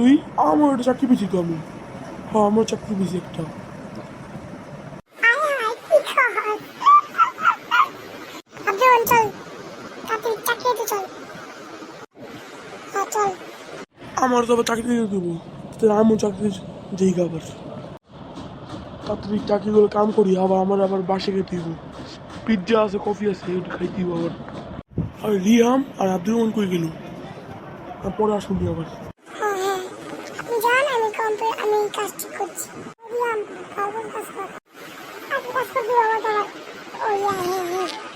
তুই? আমার একটা চাকরি পেয়েছি তো আমি। হ্যাঁ, আমার চাকরি পেয়েছি একটা। আমার তো আবার চাকরি দিয়ে দেবো, আমিও চাকরি যেই আবার তাড়াতাড়ি চাকরিগুলো কাম করি, আমার আবার বাসে খেতে দিব। পিৎজা আছে, কফি আছে, ওটা খাইতে দিব আবার। আর রিয়াম আর আব্দুল রহমান কই গেল? পরে আসুন আবার। আমি কাজটি করছি। কাজ করবি বাবা, দাঁড়া। কাজ করবি বাবা, দাঁড়া। ও ইয়া, হ্যাঁ হ্যাঁ।